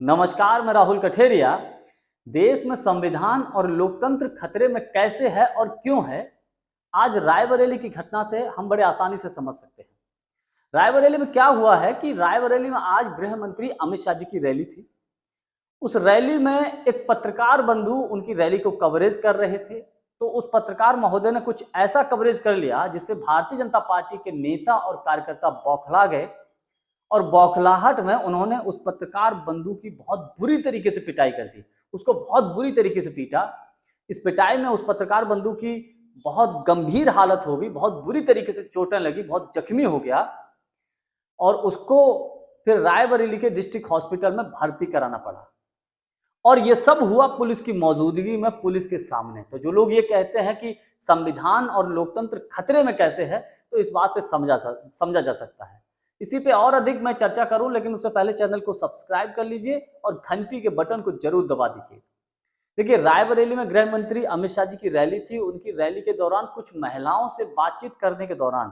नमस्कार, मैं राहुल कठेरिया। देश में संविधान और लोकतंत्र खतरे में कैसे है और क्यों है, आज रायबरेली की घटना से हम बड़े आसानी से समझ सकते हैं। रायबरेली में क्या हुआ है कि रायबरेली में आज गृह मंत्री अमित शाह जी की रैली थी। उस रैली में एक पत्रकार बंधु उनकी रैली को कवरेज कर रहे थे। तो उस पत्रकार महोदय ने कुछ ऐसा कवरेज कर लिया जिससे भारतीय जनता पार्टी के नेता और कार्यकर्ता बौखला गए और बौखलाहट में उन्होंने उस पत्रकार बंधु की बहुत बुरी तरीके से पिटाई कर दी। उसको बहुत बुरी तरीके से पीटा। इस पिटाई में उस पत्रकार बंधु की बहुत गंभीर हालत हो गई, बहुत बुरी तरीके से चोटें लगी, बहुत जख्मी हो गया और उसको फिर रायबरेली के डिस्ट्रिक्ट हॉस्पिटल में भर्ती कराना पड़ा। और ये सब हुआ पुलिस की मौजूदगी में, पुलिस के सामने। तो जो लोग ये कहते हैं कि संविधान और लोकतंत्र खतरे में कैसे है, तो इस बात से समझा जा सकता है। इसी पे और अधिक मैं चर्चा करूं, लेकिन उससे पहले चैनल को सब्सक्राइब कर लीजिए और घंटी के बटन को जरूर दबा दीजिए। देखिए, रायबरेली में गृह मंत्री अमित शाह जी की रैली थी। उनकी रैली के दौरान कुछ महिलाओं से बातचीत करने के दौरान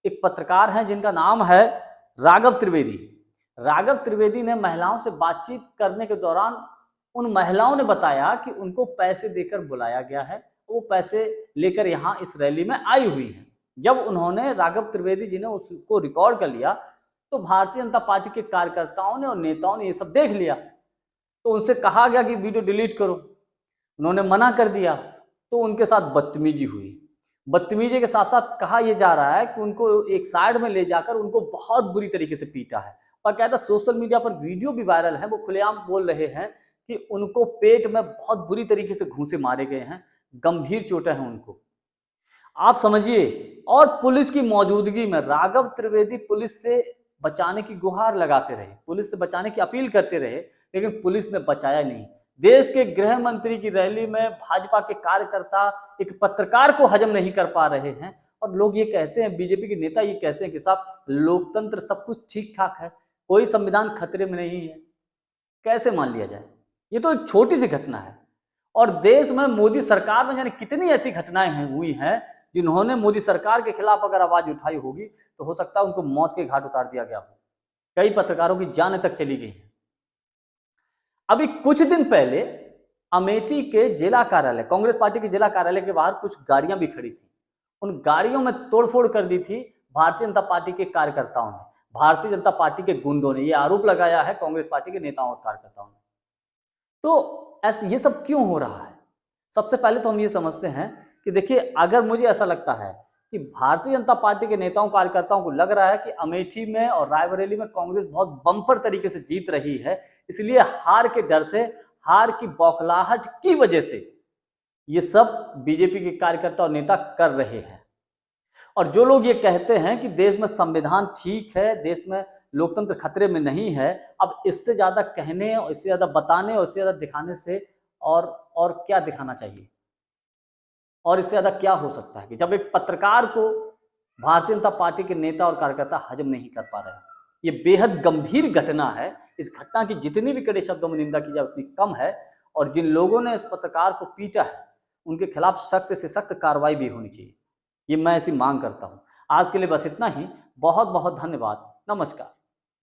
एक पत्रकार है जिनका नाम है राघव त्रिवेदी। राघव त्रिवेदी ने महिलाओं से बातचीत करने के दौरान उन महिलाओं ने बताया कि उनको पैसे देकर बुलाया गया है, वो पैसे लेकर यहाँ इस रैली में आई हुई हैं। जब उन्होंने राघव त्रिवेदी जी ने उसको रिकॉर्ड कर लिया, तो भारतीय जनता पार्टी के कार्यकर्ताओं ने और नेताओं ने ये सब देख लिया। तो उनसे कहा गया कि वीडियो डिलीट करो। उन्होंने मना कर दिया, तो उनके साथ बदतमीजी हुई। बदतमीजी के साथ साथ कहा यह जा रहा है कि उनको एक साइड में ले जाकर उनको बहुत बुरी तरीके से पीटा है। और कहता सोशल मीडिया पर वीडियो भी वायरल है, वो खुलेआम बोल रहे हैं कि उनको पेट में बहुत बुरी तरीके से घूंसे मारे गए हैं, गंभीर चोटें हैं उनको। आप समझिए। और पुलिस की मौजूदगी में राघव त्रिवेदी पुलिस से बचाने की गुहार लगाते रहे, पुलिस से बचाने की अपील करते रहे, लेकिन पुलिस ने बचाया नहीं। देश के गृह मंत्री की रैली में भाजपा के कार्यकर्ता एक पत्रकार को हजम नहीं कर पा रहे हैं और लोग ये कहते हैं, बीजेपी के नेता ये कहते हैं कि साहब लोकतंत्र सब कुछ ठीक ठाक है, कोई संविधान खतरे में नहीं है। कैसे मान लिया जाए? ये तो एक छोटी सी घटना है। और देश में मोदी सरकार में जाने कितनी ऐसी घटनाएं हुई हैं जिन्होंने मोदी सरकार के खिलाफ अगर आवाज उठाई होगी तो हो सकता है उनको मौत के घाट उतार दिया गया हो। कई पत्रकारों की जानें तक चली गई हैं। अभी कुछ दिन पहले अमेठी के जिला कार्यालय, कांग्रेस पार्टी के जिला कार्यालय के बाहर कुछ गाड़ियां भी खड़ी थी। उन गाड़ियों में तोड़फोड़ कर दी थी भारतीय जनता पार्टी के कार्यकर्ताओं ने, भारतीय जनता पार्टी के गुंडों ने। यह आरोप लगाया है कांग्रेस पार्टी के नेताओं और कार्यकर्ताओं ने। तो ऐसे ये सब क्यों हो रहा है? सबसे पहले तो हम ये समझते हैं कि देखिए, अगर मुझे ऐसा लगता है कि भारतीय जनता पार्टी के नेताओं कार्यकर्ताओं को लग रहा है कि अमेठी में और रायबरेली में कांग्रेस बहुत बम्पर तरीके से जीत रही है, इसलिए हार के डर से, हार की बौखलाहट की वजह से ये सब बीजेपी के कार्यकर्ता और नेता कर रहे हैं। और जो लोग ये कहते हैं कि देश में संविधान ठीक है, देश में लोकतंत्र खतरे में नहीं है, अब इससे ज्यादा कहने और इससे ज्यादा बताने और इससे ज्यादा दिखाने से और क्या दिखाना चाहिए? और इससे ज्यादा क्या हो सकता है कि जब एक पत्रकार को भारतीय जनता पार्टी के नेता और कार्यकर्ता हजम नहीं कर पा रहे हैं। ये बेहद गंभीर घटना है। इस घटना की जितनी भी कड़े शब्दों में निंदा की जाए उतनी कम है। और जिन लोगों ने इस पत्रकार को पीटा है उनके खिलाफ सख्त से सख्त कार्रवाई भी होनी चाहिए। ये मैं ऐसी मांग करता हूं। आज के लिए बस इतना ही। बहुत बहुत धन्यवाद। नमस्कार।